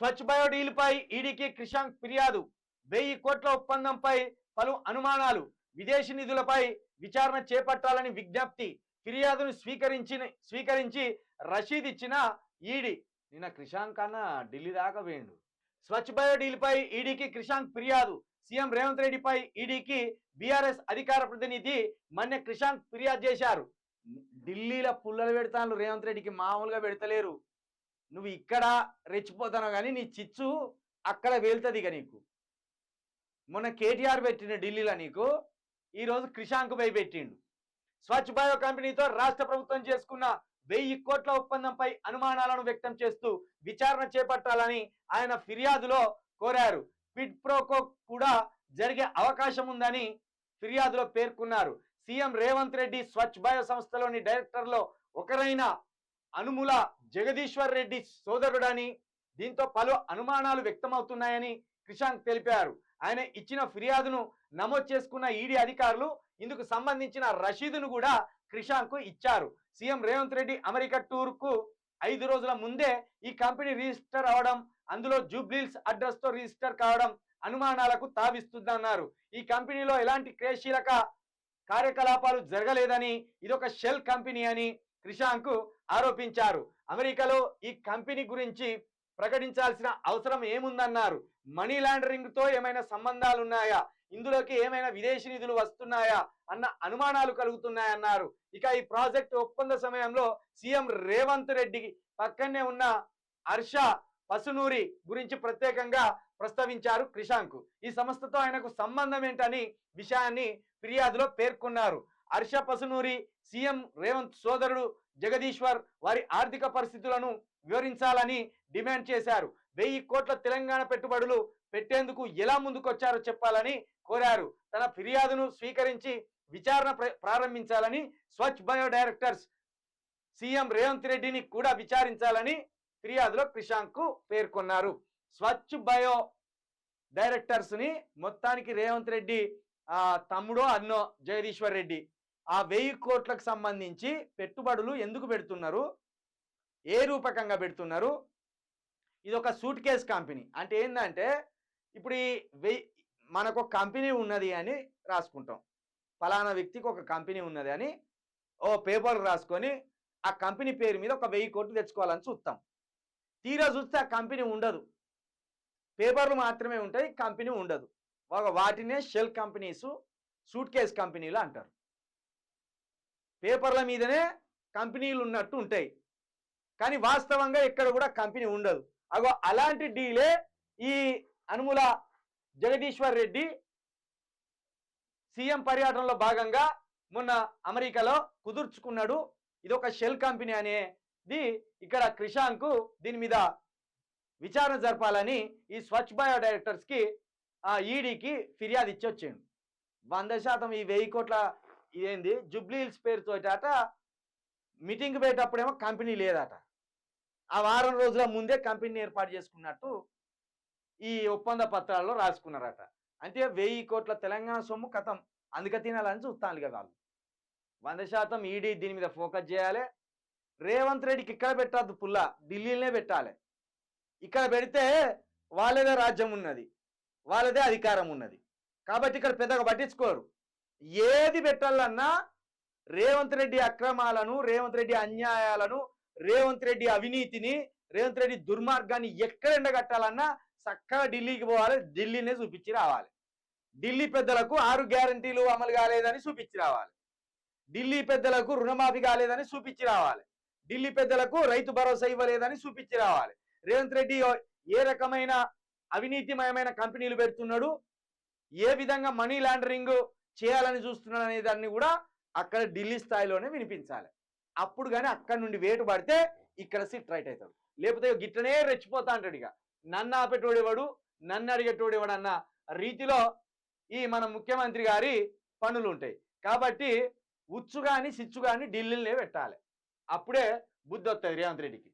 స్వచ్ఛ bio డీల్పై ఈడీకి Krishank ఫిర్యాదు. 1000 కోట్ల ఒప్పందంపై పలు అనుమానాలు. విదేశీ నిధులపై విచారణ చేపట్టాలని విజ్ఞప్తి. ఫిర్యాదును స్వీకరించి రషీద్ ఇచ్చిన ఈడీ. నిన్న క్రిషాంక్ అన్న ఢిల్లీ దాకా వేయండు. స్వచ్ఛ బయో డీల్పై ఈడీకి క్రిషాంక్ ఫిర్యాదు. సీఎం రేవంత్ రెడ్డిపై ఈడీకి బీఆర్ఎస్ అధికార ప్రతినిధి మన్నె క్రిషాంక్ ఫిర్యాదు చేశారు. ఢిల్లీలో పుల్లలు పెడతాను, రేవంత్ రెడ్డికి మామూలుగా పెడతలేరు. నువ్వు ఇక్కడ రెచ్చిపోతావు కానీ నీ చిచ్చు అక్కడ వెళ్తుంది. ఇక నీకు మొన్న కేటీఆర్ పెట్టిన ఢిల్లీలో నీకు ఈరోజు క్రిషాంక్ పై పెట్టిండు. స్వచ్ఛ బయో కంపెనీతో రాష్ట్ర ప్రభుత్వం చేసుకున్న 1000 కోట్ల ఒప్పందంపై అనుమానాలను వ్యక్తం చేస్తూ విచారణ చేపట్టాలని ఆయన ఫిర్యాదులో కోరారు. క్విడ్ ప్రోకో కూడా జరిగే అవకాశం ఉందని ఫిర్యాదులో పేర్కొన్నారు. సీఎం రేవంత్ రెడ్డి స్వచ్ఛ బయో సంస్థలోని డైరెక్టర్లో ఒకరైన అనుముల జగదీశ్వర్ రెడ్డి సోదరుడని, దీంతో పలు అనుమానాలు వ్యక్తమవుతున్నాయని క్రిషాంక్ తెలిపారు. ఆయన ఇచ్చిన ఫిర్యాదును నమోదు చేసుకున్న ఈడీ అధికారులు ఇందుకు సంబంధించిన రషీదును కూడా క్రిషాంక్ ఇచ్చారు. సీఎం రేవంత్ రెడ్డి అమెరికా టూర్కు 5 రోజుల ముందే ఈ కంపెనీ రిజిస్టర్ అవడం, అందులో జూబ్లీహిల్స్ అడ్రస్ తో రిజిస్టర్ కావడం అనుమానాలకు తావిస్తుందన్నారు. ఈ కంపెనీలో ఎలాంటి క్రియాశీలక కార్యకలాపాలు జరగలేదని, ఇదొక షెల్ కంపెనీ అని క్రిషాంక్ ఆరోపించారు. అమెరికాలో ఈ కంపెనీ గురించి ప్రకటించాల్సిన అవసరం ఏముందన్నారు. మనీ లాండరింగ్ తో ఏమైనా సంబంధాలు ఉన్నాయా, ఇందులోకి ఏమైనా విదేశీ నిధులు వస్తున్నాయా అన్న అనుమానాలు కలుగుతున్నాయన్నారు. ఇక ఈ ప్రాజెక్ట్ ఒప్పంద సమయంలో సీఎం రేవంత్ రెడ్డి పక్కనే ఉన్న హర్ష పసునూరి గురించి ప్రత్యేకంగా ప్రస్తావించారు క్రిషాంక్. ఈ సంస్థతో ఆయనకు సంబంధం ఏంటని విషయాన్ని ఫిర్యాదులో పేర్కొన్నారు. హర్ష పసునూరి సీఎం రేవంత్ సోదరుడు జగదీశ్వర్ వారి ఆర్థిక పరిస్థితులను వివరించాలని డిమాండ్ చేశారు. 1000 కోట్ల తెలంగాణ పెట్టుబడులు పెట్టేందుకు ఎలా ముందుకొచ్చారో చెప్పాలని కోరారు. తన ఫిర్యాదును స్వీకరించి విచారణ ప్రారంభించాలని, స్వచ్ఛ బయో డైరెక్టర్స్ సీఎం రేవంత్ రెడ్డిని కూడా విచారించాలని ఫిర్యాదులో క్రిషాంక్ పేర్కొన్నారు. స్వచ్ఛ బయో డైరెక్టర్స్ ని మొత్తానికి రేవంత్ రెడ్డి తమ్ముడో అన్నో జగదీశ్వర్ రెడ్డి ఆ 1000 కోట్లకు సంబంధించి పెట్టుబడులు ఎందుకు పెడుతున్నారు, ఏ రూపకంగా పెడుతున్నారు? ఇది ఒక సూట్ కేస్ కంపెనీ. అంటే ఏంటంటే ఇప్పుడు మనకు కంపెనీ ఉన్నది అని రాసుకుంటాం, ఫలానా వ్యక్తికి ఒక కంపెనీ ఉన్నది అని ఓ పేపర్ రాసుకొని ఆ కంపెనీ పేరు మీద ఒక 1000 కోట్లు తెచ్చుకోవాలని చూస్తాం. తీరా చూస్తే ఆ కంపెనీ ఉండదు, పేపర్లు మాత్రమే ఉంటాయి, కంపెనీ ఉండదు. వాటినే షెల్ కంపెనీస్, సూట్ కేస్ కంపెనీలు అంటారు. పేపర్ల మీదనే కంపెనీలు ఉన్నట్టు ఉంటాయి కానీ వాస్తవంగా ఎక్కడ కూడా కంపెనీ ఉండదు. అలాంటి డీలే ఈ అనుముల జగదీశ్వర్ రెడ్డి సీఎం పర్యటనలో భాగంగా మొన్న అమెరికాలో కుదుర్చుకున్నాడు. ఇది ఒక షెల్ కంపెనీ అనేది ఇక్కడ క్రిషాంక్ దీని మీద విచారణ జరపాలని ఈ స్వచ్ఛ బయో డైరెక్టర్స్ కి ఈడీకి ఫిర్యాదు ఇచ్చి వచ్చాడు. 100% ఈ 1000 కోట్ల ఇదేంది జూబ్లీహిల్స్ పేరుతో అట మీటింగ్ పెట్టేటప్పుడేమో కంపెనీ లేదట, ఆ వారం రోజుల ముందే కంపెనీని ఏర్పాటు చేసుకున్నట్టు ఈ ఒప్పంద పత్రాల్లో రాసుకున్నారట. అంటే 1000 కోట్ల తెలంగాణ సొమ్ము కథం అందుక తినాలని చూస్తాను కదా వాళ్ళు. 100% ఈడీ దీని మీద ఫోకస్ చేయాలి. రేవంత్ రెడ్డికి ఇక్కడ పెట్టద్దు, పుల్ల ఢిల్లీలోనే పెట్టాలి. ఇక్కడ పెడితే వాళ్ళదే రాజ్యం ఉన్నది, వాళ్ళదే అధికారం ఉన్నది కాబట్టి ఇక్కడ పెద్దగా పట్టించుకోరు. ఏది పెట్టాలన్నా రేవంత్ రెడ్డి అక్రమాలను, రేవంత్ రెడ్డి అన్యాయాలను, రేవంత్ రెడ్డి అవినీతిని, రేవంత్ రెడ్డి దుర్మార్గాన్ని ఎక్కడ ఎండగట్టాలన్నా చక్కగా ఢిల్లీకి పోవాలి, ఢిల్లీనే చూపించి రావాలి. ఢిల్లీ పెద్దలకు 6 గ్యారంటీలు అమలు కాలేదని చూపించి రావాలి, ఢిల్లీ పెద్దలకు రుణమాఫీ కాలేదని చూపించి రావాలి, ఢిల్లీ పెద్దలకు రైతు భరోసా ఇవ్వలేదని చూపించి రావాలి. రేవంత్ రెడ్డి ఏ రకమైన అవినీతిమయమైన కంపెనీలు పెడుతున్నాడు, ఏ విధంగా మనీ లాండరింగ్ చేయాలని చూస్తున్నాడు అనే దాన్ని కూడా అక్కడ ఢిల్లీ స్థాయిలోనే వినిపించాలి. అప్పుడు కానీ అక్కడి నుండి వేటు పడితే ఇక్కడ సిట్ రైట్ అవుతాడు. లేకపోతే గిట్టనే రెచ్చిపోతా అంటాడు. ఇక నన్ను ఆపేటోడేవాడు, నన్ను అడిగేటోడేవాడు అన్న రీతిలో ఈ మన ముఖ్యమంత్రి గారి పనులు ఉంటాయి. కాబట్టి ఉచ్చు కానీ సిచ్చు కానీ ఢిల్లీలోనే పెట్టాలి, అప్పుడే బుద్ధి వస్తుంది రేవంత్ రెడ్డికి.